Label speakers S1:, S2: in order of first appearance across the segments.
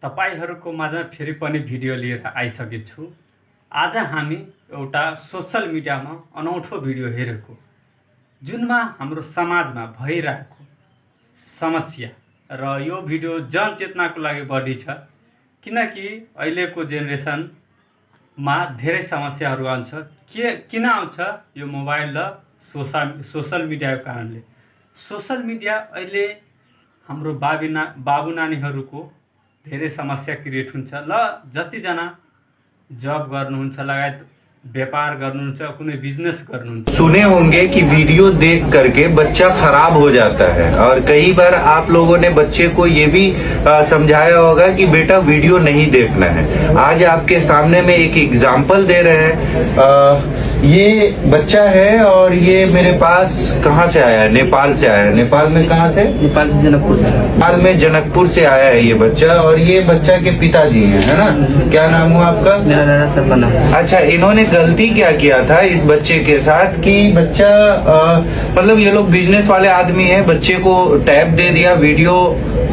S1: तपाईहरुको माझमा फेरि पनि भिडियो लिएर आइसकेको छु। आज हामी एउटा सोशल मिडियामा अनौठो भिडियो हेरेको, जुनमा हाम्रो समाजमा भइरहेको समस्या र यो भिडियो जनचेतनाको लागि बढी छ, किनकि अहिलेको जेनेरेसनमा धेरै समस्याहरू आउँछ। किन आउँछ? यो मोबाइल र सोशल मिडियाको कारणले। सोशल मिडिया अहिले हाम्रो बाबु नानीहरूको धेरै समस्या क्रिएट हुन्छ। ल जतिजना जब गर्नुहुन्छ, लगायत व्यापार गर्नुहुन्छ, कुनै बिजनेस गर्नुहुन्छ,
S2: सुने होंगे कि वीडियो देख करके बच्चा खराब हो जाता है। और कई बार आप लोगों ने बच्चे को ये भी समझाया होगा कि बेटा वीडियो नहीं देखना है। आज आपके सामने में एक एग्जाम्पल दे रहे हैं। ये बच्चा है और ये मेरे पास कहाँ से आया है? नेपाल से आया है। नेपाल में कहाँ से?
S3: नेपाल से जनकपुर से।
S2: नेपाल में जनकपुर से आया है ये बच्चा, और ये बच्चा के पिताजी हैं, है ना? क्या नाम हुआ आपका?
S3: मेरा राजा सरपना।
S2: अच्छा, इन्होंने गलती क्या किया था इस बच्चे के साथ कि बच्चा मतलब ये लोग बिजनेस वाले आदमी हैं, बच्चे को टैब दे दिया वीडियो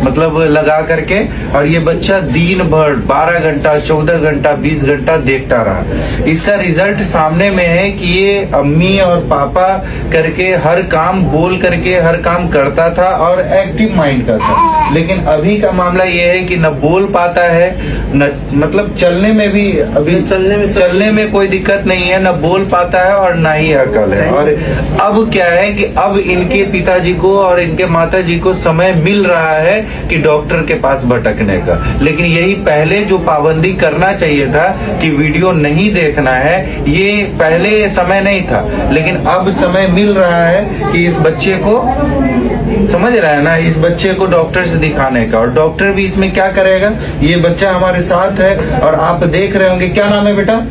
S2: मतलब लगा करके, और ये बच्चा दिन भर 12 घंटा 14 घंटा 20 घंटा देखता रहा। इसका रिजल्ट सामने में है कि ये अम्मी और पापा करके हर काम बोल करके हर काम करता था और एक्टिव माइंड का था। लेकिन अभी का मामला ये है कि न बोल पाता है, न मतलब चलने में भी अभी चलने में कोई दिक्कत नहीं है, न बोल पाता है और ना ही अकल है। और अब क्या है कि अब इनके पिताजी को और इनके माताजी को समय मिल रहा है कि डॉक्टर के पास भटकने का। लेकिन यही पहले जो पाबंदी करना चाहिए था कि वीडियो नहीं देखना है, ये पहले समय नहीं था। लेकिन अब समय मिल रहा है कि इस बच्चे को, समझ रहा है ना, इस बच्चे को डॉक्टर से दिखाने का। और डॉक्टर भी इसमें क्या करेगा? ये बच्चा हमारे साथ है और आप देख रहे होंगे। क्या नाम है बेटा?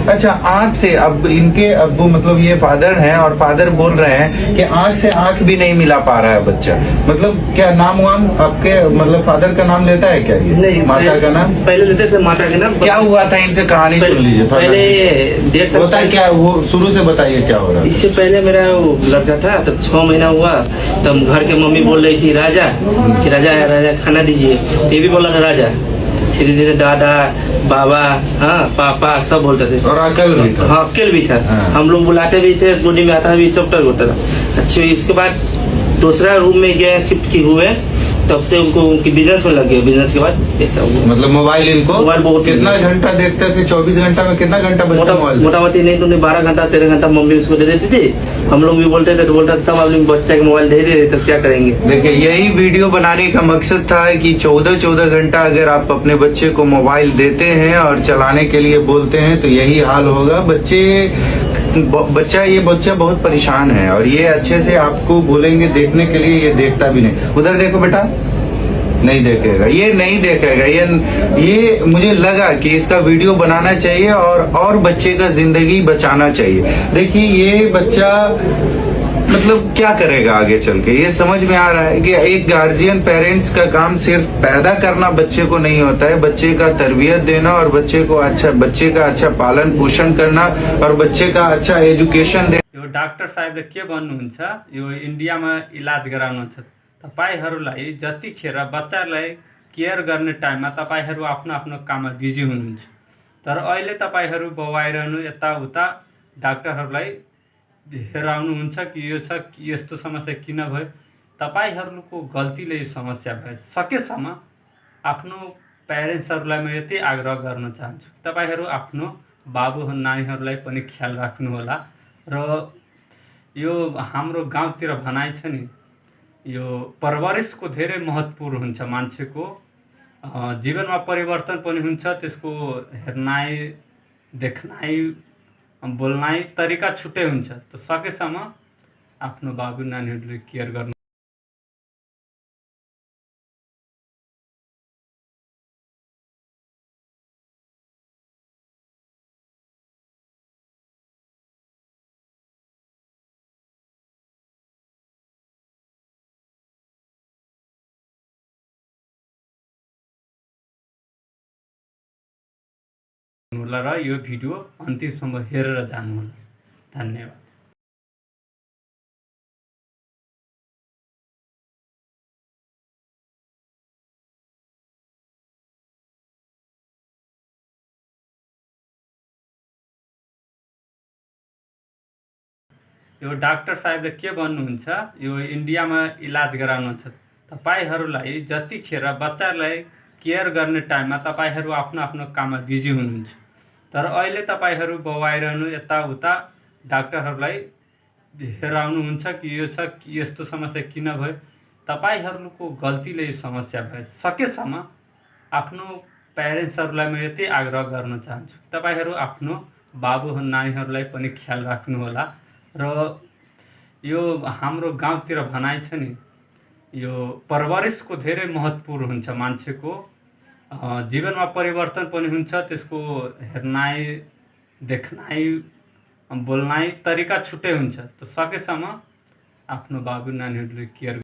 S2: अच्छा, आंख से, अब इनके अब्बू मतलब ये फादर हैं और फादर बोल रहे हैं कि आंख से आंख भी नहीं मिला पा रहा है बच्चा। मतलब क्या नाम हुआ आपके? मतलब फादर का नाम लेता है क्या ये?
S3: नहीं,
S2: माता का नाम
S3: पहले लेते थे। माता का नाम
S2: क्या हुआ था? इनसे कहानी सुन लीजिए।
S3: पहले 1.5 साल
S2: होता है क्या, वो शुरू से बताइए क्या हो रहा है।
S3: इससे पहले मेरा वो लड़का था, तब 6 महीना हुआ, तब घर के मम्मी बोल रही थी राजा कि राजा खाना दीजिए। ये भी बोला था राजा। धीरे धीरे दादा बाबा, हाँ पापा सब बोलते थे।
S2: और अकल भी था।
S3: हाँ, अकेल भी था।
S2: हाँ।
S3: हम लोग बुलाते भी थे, गोदी में आता भी, सब तरह होता था। अच्छा, इसके बाद दूसरा रूम में गए, शिफ्ट की हुए, तब से उनको उनकी बिजनेस में लग गए। बिजनेस के बाद ऐसा हुआ।
S2: मतलब मोबाइल इनको
S3: मोबाइल बहुत
S2: कितना घंटा देखते थे? 24 घंटा में कितना घंटा बच्चा मोबाइल?
S3: मोटामोटी नहीं तो 12 घंटा 13 घंटा मम्मी उसको दे देती थी। हम लोग भी बोलते थे तो बोलता था सब आप लोग बच्चा के मोबाइल दे दे रहे, तो क्या करेंगे?
S2: देखिए, यही वीडियो बनाने का मकसद था कि 14-14 घंटा अगर आप अपने बच्चे को मोबाइल देते हैं और चलाने के लिए बोलते हैं तो यही हाल होगा। ये बच्चा बहुत परेशान है, और ये अच्छे से आपको बोलेंगे देखने के लिए, ये देखता भी नहीं। उधर देखो बेटा, नहीं देखेगा, ये नहीं देखेगा। ये मुझे लगा कि इसका वीडियो बनाना चाहिए और बच्चे का जिंदगी बचाना चाहिए। देखिए, ये बच्चा मतलब क्या करेगा आगे चल के, ये समझ में आ रहा है कि एक गार्जियन पेरेंट्स का काम सिर्फ पैदा करना बच्चे को नहीं होता है, बच्चे का तरबियत देना और बच्चे का अच्छा पालन पोषण करना और बच्चे का अच्छा एजुकेशन देना।
S1: यो डाक्टर साहेबले के भन्नुहुन्छ, यो इन्डियामा इलाज गराउनुहुन्छ। तपाईहरुलाई जतिखेर बच्चालाई केयर गर्ने टाइममा तपाईहरु आफ्नो आफ्नो काममा बिजी हुनुहुन्छ, तर अहिले तपाईहरु बवाइरहनु यताउता डाक्टरहरुलाई हेराउनुहुन्छ कि यो छ, कि यस्तो समस्या किन भयो। तपाईहरुको गल्तीले यो समस्या भयो। सकेसम्म आफ्नो प्यारेन्ट्सहरुलाई म यति आग्रह गर्न चाहन्छु, तपाईहरु आफ्नो बाबु नानीहरुलाई पनि ख्याल राख्नु होला। र यो हाम्रो गाउँतिर भनाइ छ नि, यो परवरिशको धेरै महत्त्वपूर्ण हुन्छ। मान्छेको जीवनमा परिवर्तन पनि हुन्छ, त्यसको हेर्नाइ देख्नाइ बोल्नाइ तरिका छुट्टै हुन्छ। त सकेसम्म आफ्नो बाबु नानीहरूले केयर गर्नु। होला र यो भिडियो अन्तिमसम्म हेरेर जानुहोला। धन्यवाद। यो डाक्टर साहेबले के भन्नुहुन्छ, यो इन्डियामा इलाज गराउनुहुन्छ, तपाईँहरूलाई जतिखेर बच्चालाई केयर गर्ने टाइममा तपाईँहरू आफ्नो आफ्नो काममा बिजी हुनुहुन्छ, तर अहिले तपाईँहरू बबाइरहनु यताउता डाक्टरहरूलाई हेराउनुहुन्छ कि यो छ कि यस्तो समस्या किन भयो। तपाईँहरूको गल्तीले यो समस्या भयो। सकेसम्म आफ्नो प्यारेन्ट्सहरूलाई म यति आग्रह गर्न चाहन्छु, तपाईँहरू आफ्नो बाबु नानीहरूलाई पनि ख्याल राख्नुहोला। र यो हाम्रो गाउँतिर भनाइ छ नि, यो परवरिशको धेरै महत्त्वपूर्ण हुन्छ। मान्छेको जीवनमा परिवर्तन पनि हुन्छ, त्यसको हेर्नाइ, देख्नाइ, बोल्नाइ तरिका छुट्टै हुन्छ। त सकेसम्म आफ्नो बाबु नानीहरूले केयर